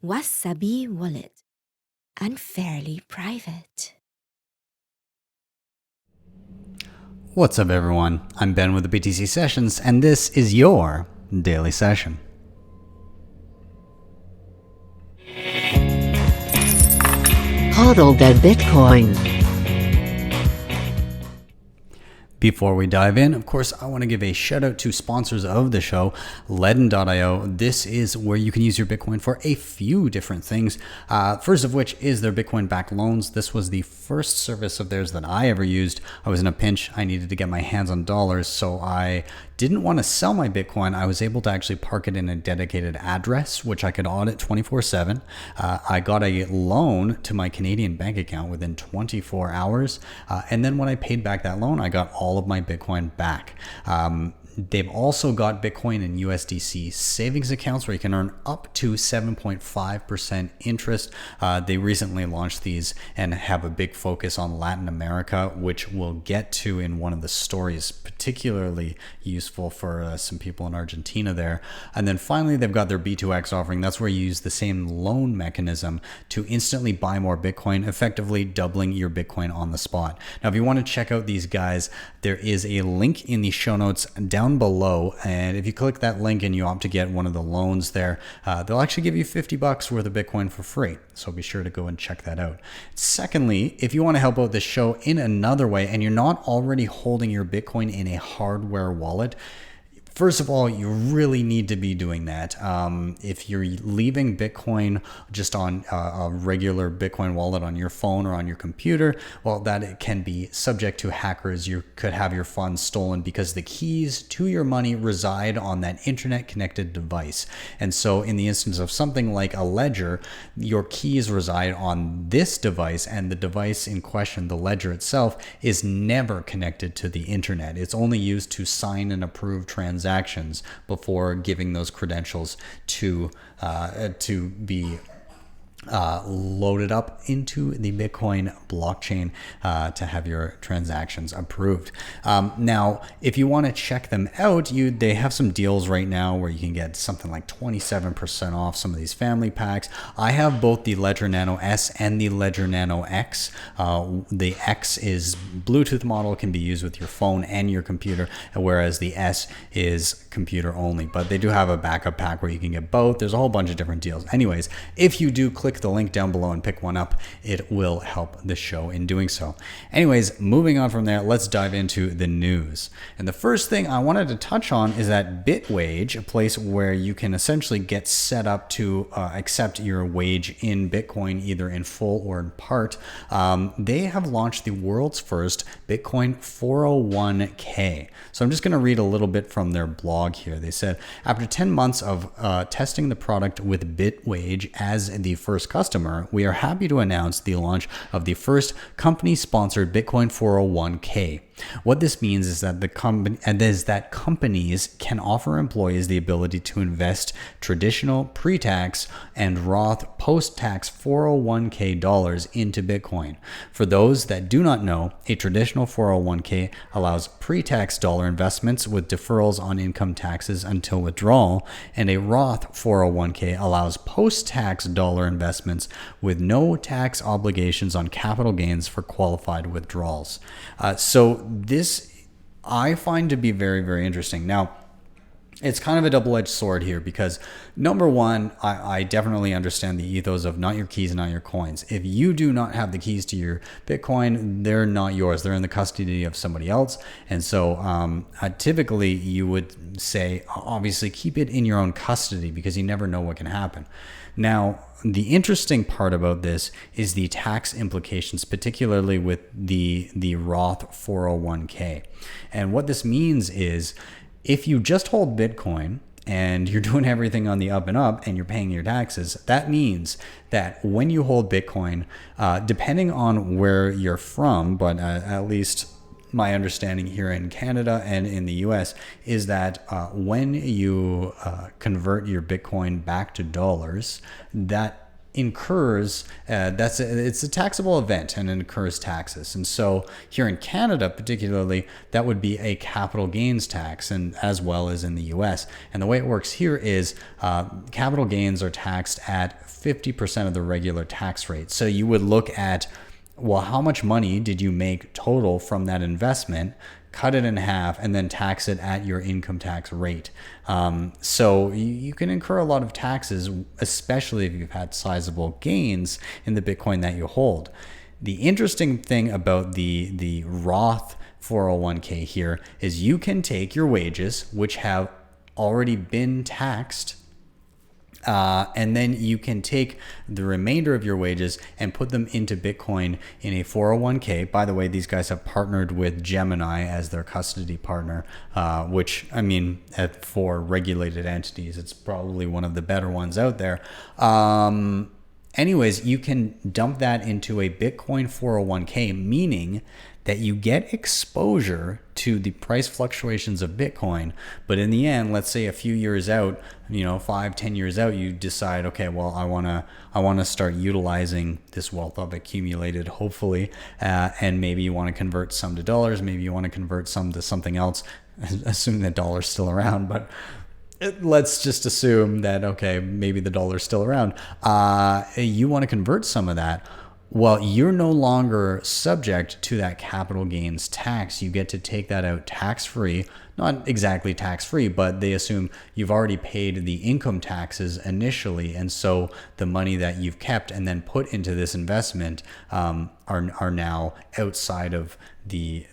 Wasabi wallet. Unfairly private. What's up, everyone? I'm Ben with the BTC Sessions, and this is your daily session. Hodl that Bitcoin. Before we dive in, of course, I want to give a shout out to sponsors of the show, LEDN.io. This is where you can use your Bitcoin for a few different things. First of which is their Bitcoin backed loans. This was the first service of theirs that I ever used. I was in a pinch. I needed to get my hands on dollars, so I didn't want to sell my Bitcoin. I was able to actually park it in a dedicated address, which I could audit 24/7. I got a loan to my Canadian bank account within 24 hours. And then when I paid back that loan, I got all of my Bitcoin back. They've also got Bitcoin and USDC savings accounts where you can earn up to 7.5% interest. They recently launched these and have a big focus on Latin America, which we'll get to in one of the stories, particularly useful for some people in Argentina there. And then finally, they've got their B2X offering. That's where you use the same loan mechanism to instantly buy more Bitcoin, effectively doubling your Bitcoin on the spot. Now, if you want to check out these guys, there is a link in the show notes down below, and if you click that link and you opt to get one of the loans there, they'll actually give you $50 worth of Bitcoin for free, so be sure to go and check that out. Secondly, if you want to help out this show in another way and you're not already holding your Bitcoin in a hardware wallet, first of all, you really need to be doing that. If you're leaving Bitcoin just on a regular Bitcoin wallet on your phone or on your computer, well, that it can be subject to hackers. You could have your funds stolen because the keys to your money reside on that internet connected device. And so in the instance of something like a ledger, your keys reside on this device, and the device in question, the ledger itself, is never connected to the internet. It's only used to sign and approve transactions before giving those credentials to be loaded up into the Bitcoin blockchain to have your transactions approved. Now, if you want to check them out, they have some deals right now where you can get something like 27% off some of these family packs. I have both the Ledger Nano S and the Ledger Nano X. The X is Bluetooth model, can be used with your phone and your computer, whereas the S is computer only. But they do have a backup pack where you can get both. There's a whole bunch of different deals. Anyways, if you do click the link down below and pick one up, it will help the show in doing so. Anyways, moving on from there, let's dive into the news. And the first thing I wanted to touch on is that Bitwage, a place where you can essentially get set up to accept your wage in Bitcoin, either in full or in part, they have launched the world's first Bitcoin 401k. So I'm just going to read a little bit from their blog here. They said, after 10 months of testing the product with Bitwage as the first customer, we are happy to announce the launch of the first company-sponsored Bitcoin 401k. What this means is that companies can offer employees the ability to invest traditional pre-tax and Roth post-tax 401k dollars into Bitcoin. For those that do not know, a traditional 401k allows pre-tax dollar investments with deferrals on income taxes until withdrawal, and a Roth 401k allows post-tax dollar investments with no tax obligations on capital gains for qualified withdrawals. So this I find to be very, very interesting. Now, it's kind of a double-edged sword here because, number one, I definitely understand the ethos of not your keys, not your coins. If you do not have the keys to your Bitcoin, they're not yours. They're in the custody of somebody else. And so typically you would say, obviously, keep it in your own custody because you never know what can happen. Now, the interesting part about this is the tax implications, particularly with the Roth 401k. And what this means is, if you just hold Bitcoin and you're doing everything on the up and up and you're paying your taxes, that means that when you hold Bitcoin, depending on where you're from, but at least my understanding here in Canada and in the US is that when you convert your Bitcoin back to dollars, that incurs it's a taxable event and incurs taxes. And so here in Canada particularly, that would be a capital gains tax, and as well as in the US. And the way it works here is capital gains are taxed at 50% of the regular tax rate. So you would look at, well, how much money did you make total from that investment, cut it in half, and then tax it at your income tax rate. So you can incur a lot of taxes, especially if you've had sizable gains in the Bitcoin that you hold. The interesting thing about the Roth 401k here is you can take your wages, which have already been taxed, and then you can take the remainder of your wages and put them into Bitcoin in a 401k. By the way, these guys have partnered with Gemini as their custody partner, which, I mean, for regulated entities, it's probably one of the better ones out there. Anyways, you can dump that into a Bitcoin 401k, meaning that you get exposure to the price fluctuations of Bitcoin. But in the end, let's say a few years out, 5-10 years out, you decide, okay, well, I want to start utilizing this wealth I've accumulated, hopefully, and maybe you want to convert some to dollars, maybe you want to convert some to something else, assuming the dollar's still around. But let's just assume that, okay, maybe the dollar's still around. You want to convert some of that. Well, you're no longer subject to that capital gains tax. You get to take that out tax-free. Not exactly tax-free, but they assume you've already paid the income taxes initially. And so the money that you've kept and then put into this investment are now outside of the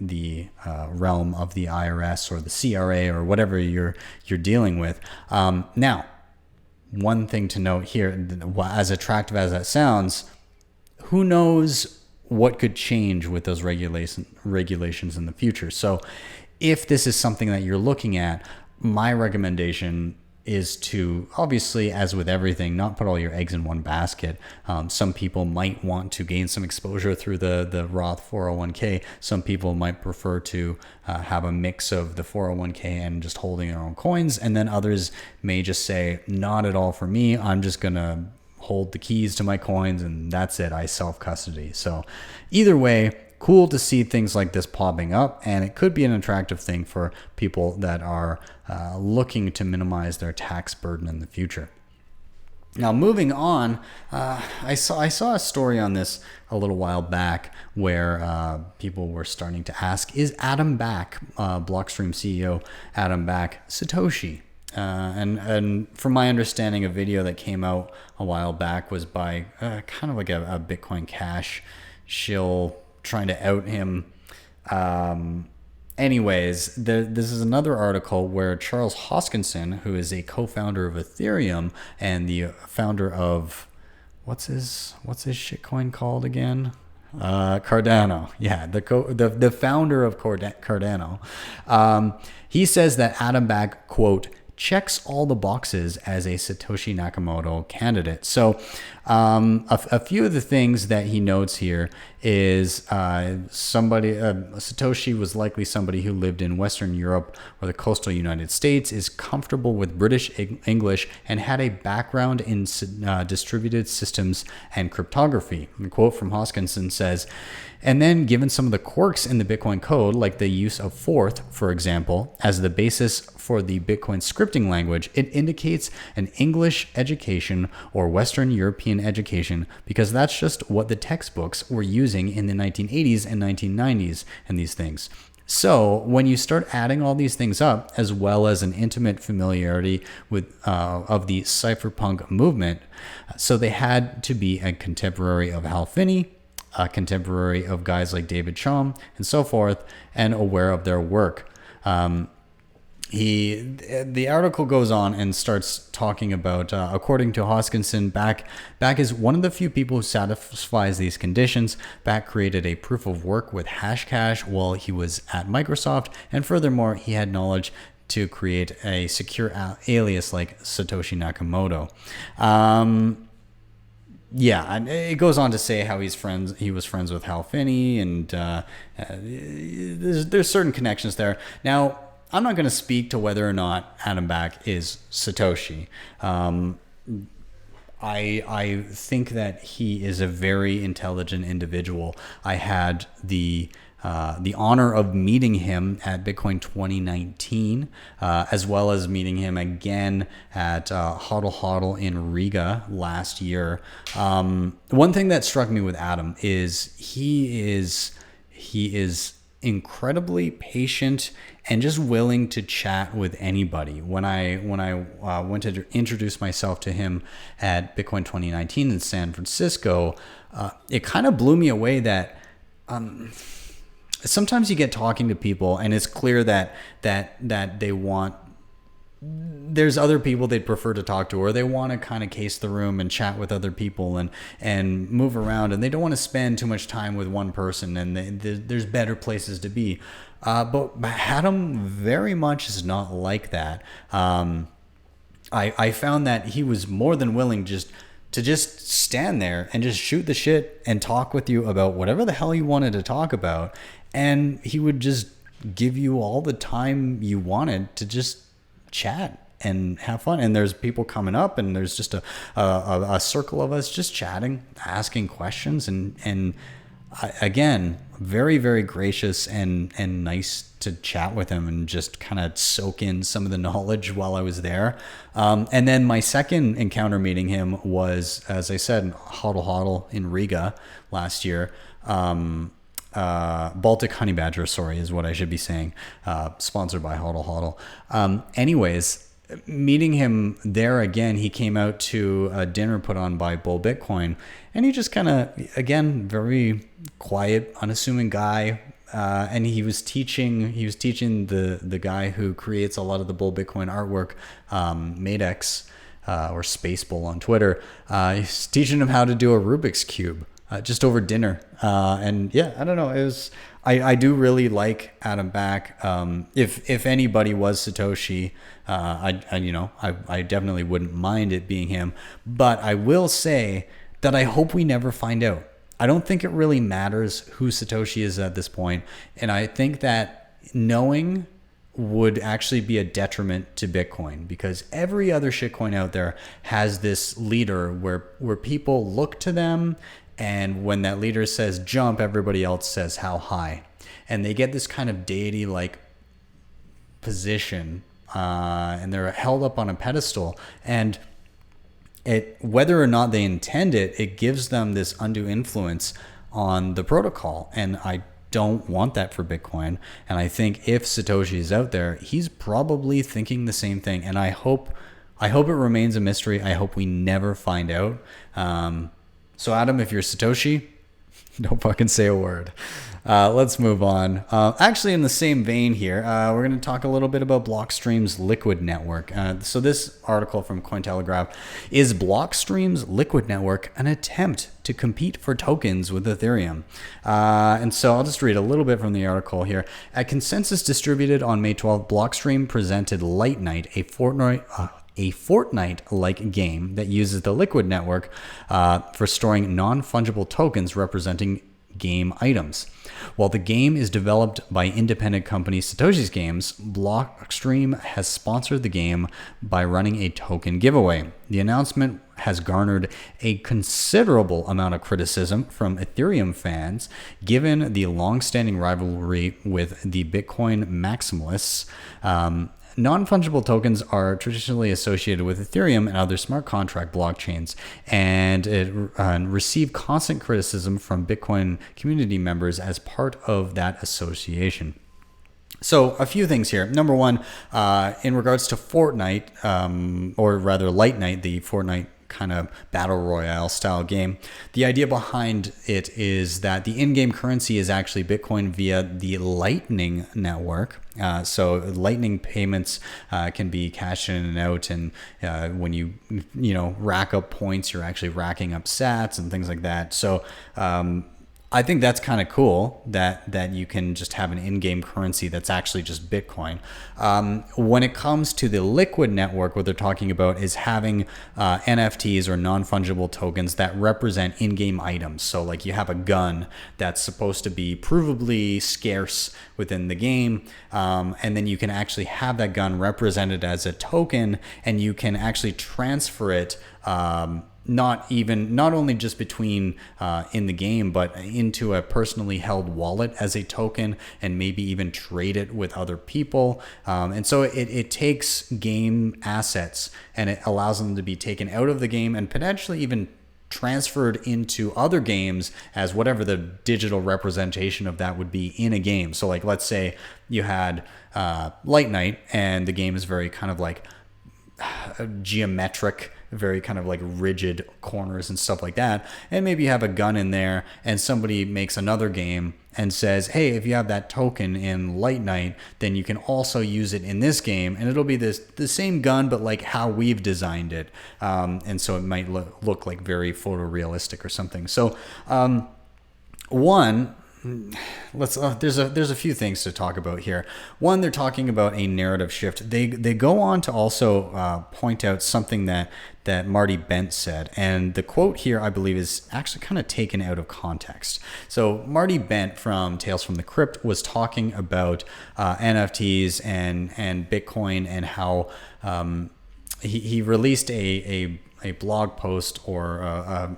realm of the IRS or the CRA or whatever you're dealing with. Now, one thing to note here, as attractive as that sounds, who knows what could change with those regulations in the future. So if this is something that you're looking at, my recommendation is to, obviously, as with everything, not put all your eggs in one basket. Some people might want to gain some exposure through the Roth 401k. Some people might prefer to have a mix of the 401k and just holding their own coins. And then others may just say, not at all for me. I'm just going to hold the keys to my coins and that's it. I self-custody. So either way, cool to see things like this popping up, and it could be an attractive thing for people that are looking to minimize their tax burden in the future. Now, moving on, I saw a story on this a little while back where people were starting to ask, is Adam Back, Blockstream CEO Adam Back Satoshi? And from my understanding, a video that came out a while back was by kind of like a Bitcoin Cash shill trying to out him. Anyways, this is another article where Charles Hoskinson, who is a co-founder of Ethereum and the founder of what's his shitcoin called again? Cardano. Yeah, the founder of Cardano. He says that Adam Back, quote, checks all the boxes as a Satoshi Nakamoto candidate. So a few of the things that he notes here is Satoshi was likely somebody who lived in Western Europe or the coastal United States, is comfortable with British English, and had a background in distributed systems and cryptography. The quote from Hoskinson says, and then given some of the quirks in the Bitcoin code, like the use of Forth, for example, as the basis for the Bitcoin scripting language, it indicates an English education or Western European education, because that's just what the textbooks were using in the 1980s and 1990s and these things. So when you start adding all these things up, as well as an intimate familiarity with of the cypherpunk movement, so they had to be a contemporary of Hal Finney, a contemporary of guys like David Chaum and so forth, and aware of their work. The article goes on and starts talking about, according to Hoskinson, Back is one of the few people who satisfies these conditions. Back created a proof of work with Hashcash while he was at Microsoft, and furthermore, he had knowledge to create a secure alias like Satoshi Nakamoto. Yeah, and it goes on to say how he was friends with Hal Finney, and there's certain connections there. Now, I'm not going to speak to whether or not Adam Back is Satoshi. I think that he is a very intelligent individual. I had the honor of meeting him at Bitcoin 2019, as well as meeting him again at Hodl Hodl in Riga last year. One thing that struck me with Adam is he is incredibly patient and just willing to chat with anybody. When I went to introduce myself to him at Bitcoin 2019 in San Francisco, it kind of blew me away that sometimes you get talking to people and it's clear that they want, there's other people they'd prefer to talk to, or they want to kind of case the room and chat with other people and move around, and they don't want to spend too much time with one person, and there's better places to be. But Adam very much is not like that. I found that he was more than willing to just stand there and just shoot the shit and talk with you about whatever the hell you wanted to talk about. And he would just give you all the time you wanted to just chat and have fun. And there's people coming up, and there's just a circle of us just chatting, asking questions, and again, very, very gracious and nice to chat with him and just kind of soak in some of the knowledge while I was there. And then my second encounter meeting him was, as I said, Hodl Hodl in Riga last year. Baltic Honey Badger, sorry, is what I should be saying. Sponsored by Hodl Hodl. Anyways, meeting him there again, he came out to a dinner put on by Bull Bitcoin, and he just kind of, again, very quiet, unassuming guy. And he was teaching the guy who creates a lot of the Bull Bitcoin artwork, Madex, or Space Bull on Twitter. He's teaching him how to do a Rubik's Cube. Just over dinner. And yeah, I don't know. It was, I do really like Adam Back. If anybody was Satoshi, I definitely wouldn't mind it being him, but I will say that I hope we never find out. I don't think it really matters who Satoshi is at this point. And I think that knowing would actually be a detriment to Bitcoin, because every other shitcoin out there has this leader where people look to them, and when that leader says jump, everybody else says how high. And they get this kind of deity-like position, and they're held up on a pedestal. And whether or not they intend it, it gives them this undue influence on the protocol. And I don't want that for Bitcoin. And I think if Satoshi is out there, he's probably thinking the same thing. And I hope it remains a mystery. I hope we never find out. So Adam, if you're Satoshi, don't fucking say a word. Let's move on. Actually, in the same vein here, we're going to talk a little bit about Blockstream's Liquid Network. So this article from Cointelegraph, is Blockstream's Liquid Network an attempt to compete for tokens with Ethereum? And so I'll just read a little bit from the article here. At consensus distributed on May 12th, Blockstream presented Light Night, a Fortnite-like game that uses the Liquid Network for storing non-fungible tokens representing game items. While the game is developed by independent company Satoshi's Games, Blockstream has sponsored the game by running a token giveaway. The announcement has garnered a considerable amount of criticism from Ethereum fans, given the long-standing rivalry with the Bitcoin maximalists. Non-fungible tokens are traditionally associated with Ethereum and other smart contract blockchains, and it received constant criticism from Bitcoin community members as part of that association. So a few things here. Number one, in regards to Fortnite, or rather Light Night, the Fortnite kind of battle royale style game. The idea behind it is that the in-game currency is actually Bitcoin via the Lightning network. So Lightning payments can be cashed in and out, and when you rack up points, you're actually racking up sats and things like that. So I think that's kind of cool that you can just have an in-game currency that's actually just Bitcoin. When it comes to the Liquid network, what they're talking about is having NFTs or non-fungible tokens that represent in-game items. So like you have a gun that's supposed to be provably scarce within the game, and then you can actually have that gun represented as a token, and you can actually transfer it not only just between in the game, but into a personally held wallet as a token, and maybe even trade it with other people. And so it takes game assets and it allows them to be taken out of the game and potentially even transferred into other games as whatever the digital representation of that would be in a game. So like, let's say you had Light Night, and the game is very kind of like geometric, very kind of like rigid corners and stuff like that, and maybe you have a gun in there, and somebody makes another game and says, hey, if you have that token in Light Night, then you can also use it in this game, and it'll be the same gun, but like how we've designed it, and so it might look like very photorealistic or something. So there's a few things to talk about here. One, they're talking about a narrative shift. They go on to also point out something that Marty Bent said, and the quote here, I believe, is actually kind of taken out of context. So Marty Bent from Tales from the Crypt was talking about NFTs and Bitcoin, and how he released a blog post or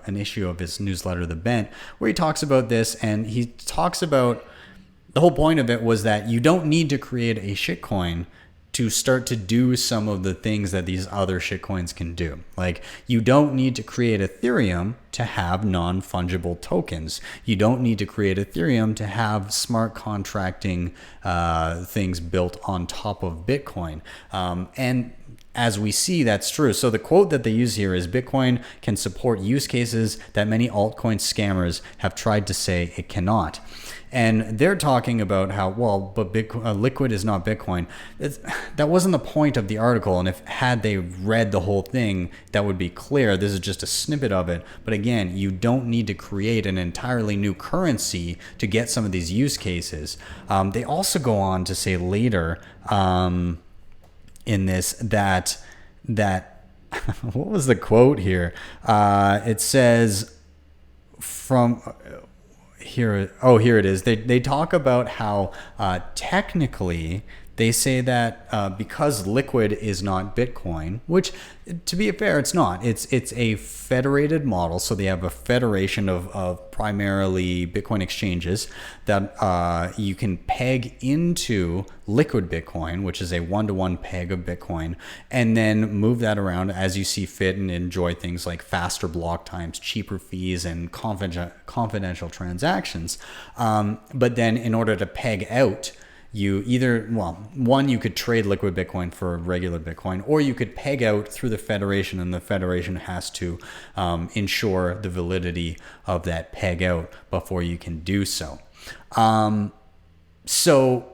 an issue of his newsletter, The Bent, where he talks about this, and he talks about the whole point of it was that you don't need to create a shitcoin to start to do some of the things that these other shitcoins can do. Like, you don't need to create Ethereum to have non-fungible tokens. You don't need to create Ethereum to have smart contracting things built on top of Bitcoin. And as we see, that's true. So the quote that they use here is, Bitcoin can support use cases that many altcoin scammers have tried to say it cannot. And they're talking about how, well, but Liquid is not Bitcoin. That wasn't the point of the article. And if had they read the whole thing, that would be clear. This is just a snippet of it. But again, you don't need to create an entirely new currency to get some of these use cases. They also go on to say later in this that what was the quote here? It says from here. Oh, here it is. They talk about how technically they say that because Liquid is not Bitcoin, which, to be fair, it's not. It's a federated model. So they have a federation of primarily Bitcoin exchanges that you can peg into Liquid Bitcoin, which is a one-to-one peg of Bitcoin, and then move that around as you see fit and enjoy things like faster block times, cheaper fees, and confidential transactions. But then in order to peg out, you either, well, one, you could trade Liquid Bitcoin for regular Bitcoin, or you could peg out through the federation, and the federation has to ensure the validity of that peg out before you can do so. So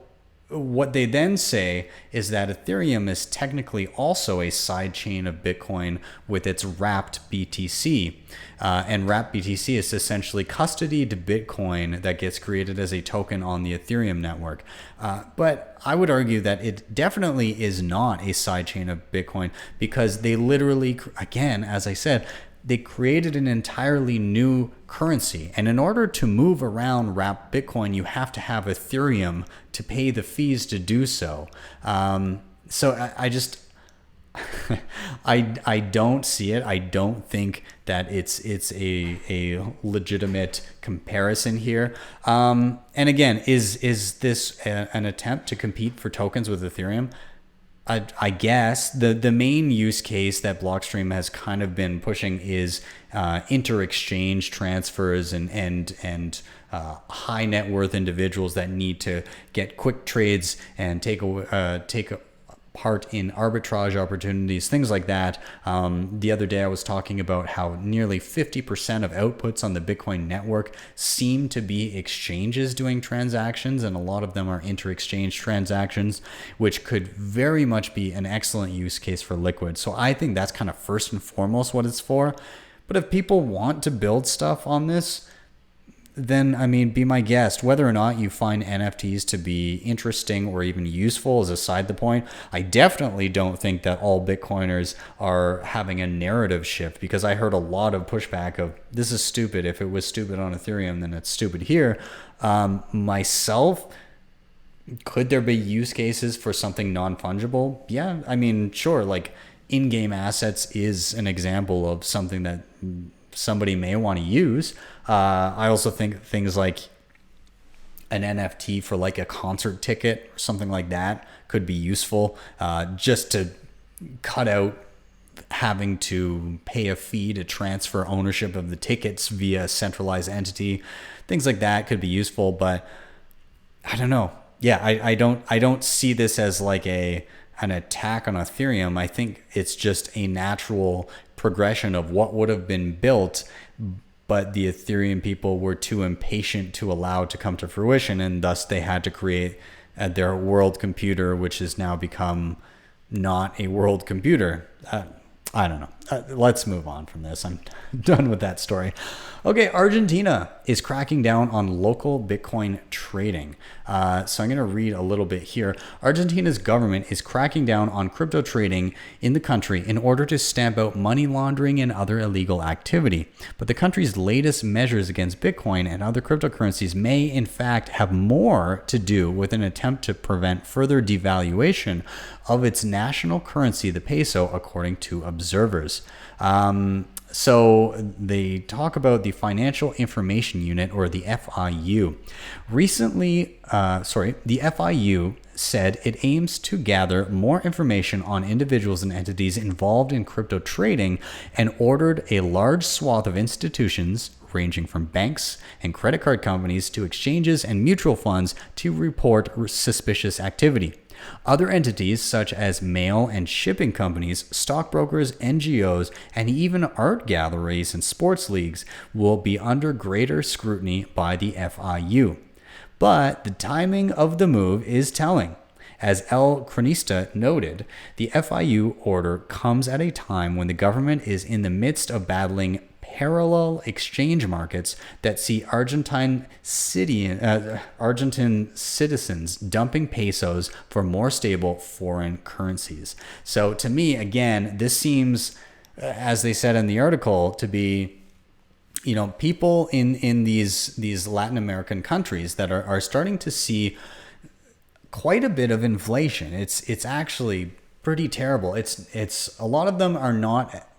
what they then say is that Ethereum is technically also a sidechain of Bitcoin with its wrapped BTC. And wrapped BTC is essentially custodied Bitcoin that gets created as a token on the Ethereum network. But I would argue that it definitely is not a sidechain of Bitcoin, because they literally, again, as I said, they created an entirely new currency. And in order to move around wrapped Bitcoin, you have to have Ethereum to pay the fees to do so. So I just, I don't see it. I don't think that it's a legitimate comparison here. And again, is this an attempt to compete for tokens with Ethereum? I guess the main use case that Blockstream has kind of been pushing is inter-exchange transfers and high net worth individuals that need to get quick trades and take part in arbitrage opportunities, things like that. The other day I was talking about how nearly 50% of outputs on the Bitcoin network seem to be exchanges doing transactions, and a lot of them are inter-exchange transactions, which could very much be an excellent use case for Liquid. So I think that's kind of first and foremost what it's for. But if people want to build stuff on this, then, I mean, be my guest. Whether or not you find NFTs to be interesting or even useful is aside the point. I definitely don't think that all Bitcoiners are having a narrative shift, because I heard a lot of pushback of, this is stupid. If it was stupid on Ethereum, then it's stupid here. Myself, could there be use cases for something non-fungible? Yeah, I mean, sure. Like, in-game assets is an example of something that somebody may want to use. I also think things like an NFT for like a concert ticket or something like that could be useful, just to cut out having to pay a fee to transfer ownership of the tickets via a centralized entity. Things like that could be useful, but I don't know. Yeah, I don't see this as like an attack on Ethereum. I think it's just a natural progression of what would have been built, but the Ethereum people were too impatient to allow it to come to fruition, and thus they had to create their world computer, which has now become not a world computer. I don't know. Let's move on from this. I'm done with that story. Okay, Argentina is cracking down on local Bitcoin trading. So I'm going to read a little bit here. Argentina's government is cracking down on crypto trading in the country in order to stamp out money laundering and other illegal activity. But the country's latest measures against Bitcoin and other cryptocurrencies may in fact have more to do with an attempt to prevent further devaluation of its national currency, the peso, according to observers. So they talk about the Financial Information Unit, or the FIU. Recently, the FIU said it aims to gather more information on individuals and entities involved in crypto trading and ordered a large swath of institutions, ranging from banks and credit card companies to exchanges and mutual funds, to report suspicious activity. Other entities such as mail and shipping companies, stockbrokers, NGOs, and even art galleries and sports leagues will be under greater scrutiny by the FIU. But the timing of the move is telling. As El Cronista noted, the FIU order comes at a time when the government is in the midst of battling parallel exchange markets that see Argentine citizens dumping pesos for more stable foreign currencies. So to me, again, this seems, as they said in the article, to be, people in these Latin American countries that are starting to see quite a bit of inflation. It's actually pretty terrible. It's a lot of them are not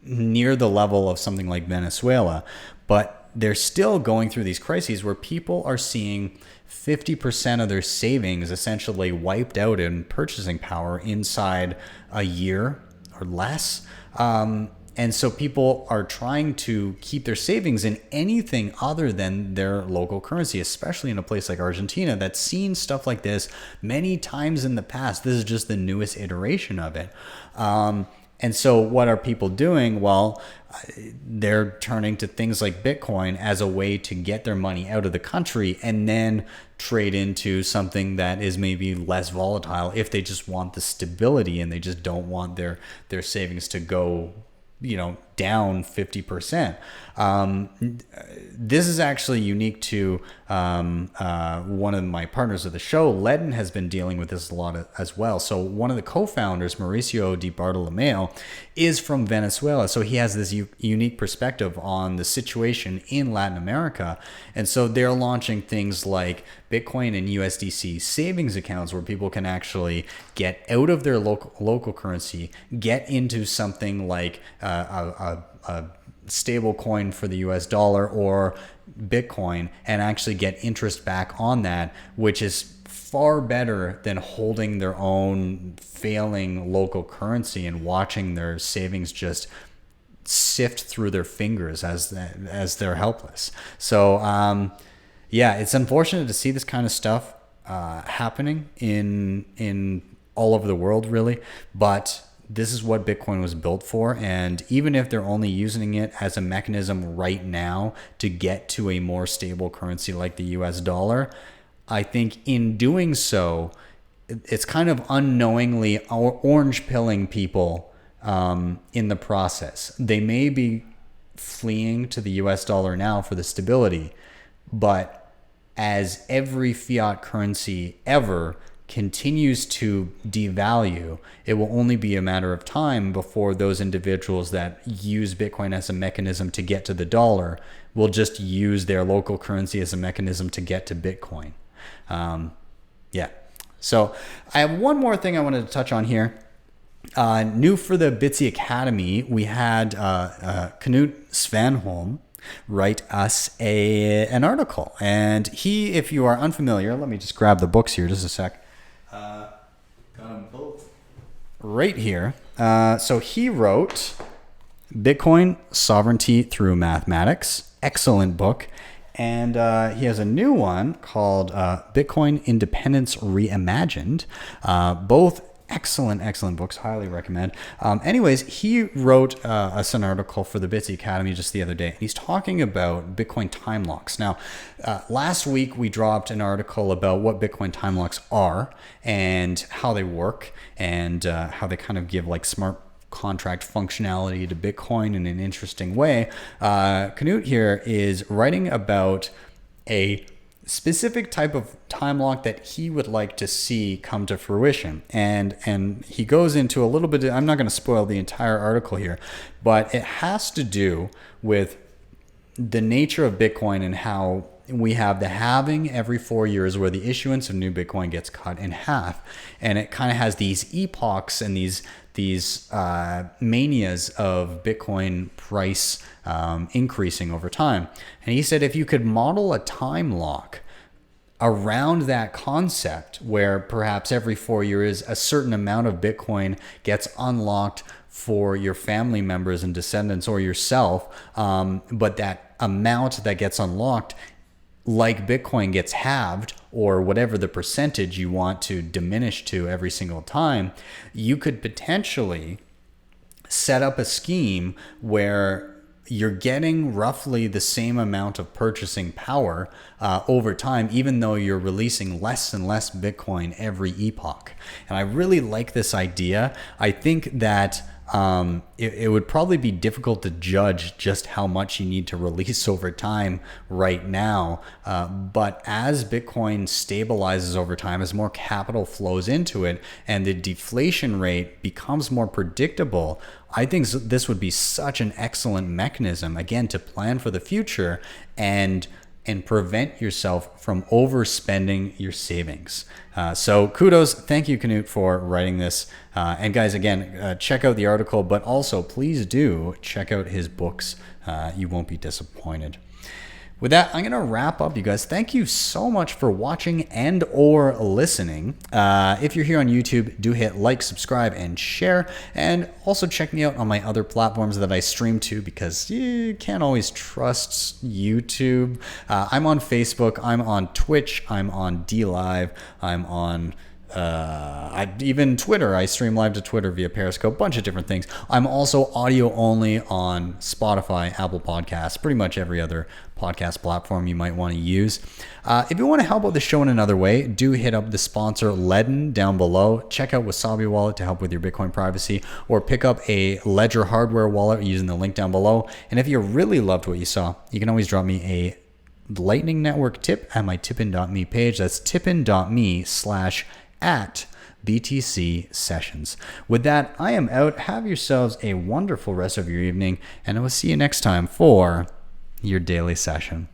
near the level of something like Venezuela, but they're still going through these crises where people are seeing 50% of their savings essentially wiped out in purchasing power inside a year or less. And so people are trying to keep their savings in anything other than their local currency, especially in a place like Argentina that's seen stuff like this many times in the past. This is just the newest iteration of it. And so what are people doing? Well, they're turning to things like Bitcoin as a way to get their money out of the country and then trade into something that is maybe less volatile if they just want the stability and they just don't want their savings to go, down 50%. This is actually unique to one of my partners of the show. LEDN has been dealing with this a lot as well. So one of the co-founders, Mauricio Di Bartolomeo, is from Venezuela. So he has this unique perspective on the situation in Latin America. And so they're launching things like Bitcoin and USDC savings accounts where people can actually get out of their local currency, get into something like a stable coin for the US dollar or Bitcoin, and actually get interest back on that, which is far better than holding their own failing local currency and watching their savings just sift through their fingers as they're helpless. So it's unfortunate to see this kind of stuff happening in all over the world, really, but this is what Bitcoin was built for. And even if they're only using it as a mechanism right now to get to a more stable currency like the US dollar, I think in doing so, it's kind of unknowingly orange pilling people in the process. They may be fleeing to the US dollar now for the stability, but as every fiat currency ever continues to devalue, it will only be a matter of time before those individuals that use Bitcoin as a mechanism to get to the dollar will just use their local currency as a mechanism to get to Bitcoin. So I have one more thing I wanted to touch on here. New for the Bitsy Academy, we had Knut Svanholm write us an article. And he, if you are unfamiliar, let me just grab the books here just a sec. Got them both right here. So he wrote Bitcoin Sovereignty Through Mathematics. Excellent book. And he has a new one called Bitcoin Independence Reimagined. Both excellent books. Highly recommend. Anyways, he wrote us an article for the Bitsy Academy just the other day. He's talking about Bitcoin time locks. Now, last week we dropped an article about what Bitcoin time locks are and how they work and how they kind of give like smart contract functionality to Bitcoin in an interesting way. Knut here is writing about a specific type of time lock that he would like to see come to fruition. And he goes into a little bit, I'm not going to spoil the entire article here, but it has to do with the nature of Bitcoin and how we have the halving every 4 years where the issuance of new Bitcoin gets cut in half. And it kind of has these epochs and these manias of Bitcoin price increasing over time. And he said if you could model a time lock around that concept where perhaps every 4 years a certain amount of Bitcoin gets unlocked for your family members and descendants or yourself, but that amount that gets unlocked, like Bitcoin, gets halved or whatever the percentage you want to diminish to every single time, you could potentially set up a scheme where you're getting roughly the same amount of purchasing power over time, even though you're releasing less and less Bitcoin every epoch. And I really like this idea. I think that it would probably be difficult to judge just how much you need to release over time right now. But as Bitcoin stabilizes over time, as more capital flows into it and the deflation rate becomes more predictable, I think this would be such an excellent mechanism, again, to plan for the future and prevent yourself from overspending your savings. So kudos. Thank you, Knut, for writing this. And guys, again, check out the article, but also please do check out his books. You won't be disappointed. With that, I'm going to wrap up, you guys. Thank you so much for watching and or listening. If you're here on YouTube, do hit like, subscribe, and share. And also check me out on my other platforms that I stream to, because you can't always trust YouTube. I'm on Facebook. I'm on Twitch. I'm on DLive. I'm on even Twitter. I stream live to Twitter via Periscope, bunch of different things. I'm also audio only on Spotify, Apple Podcasts, pretty much every other podcast platform you might want to use. If you want to help out the show in another way, do hit up the sponsor LEDN down below. Check out Wasabi wallet to help with your Bitcoin privacy, or pick up a Ledger hardware wallet using the link down below. And if you really loved what you saw, you can always drop me a Lightning Network tip at my tippin.me page. That's tippin.me/@BTC Sessions. With that, I am out. Have yourselves a wonderful rest of your evening, and I will see you next time for your daily session.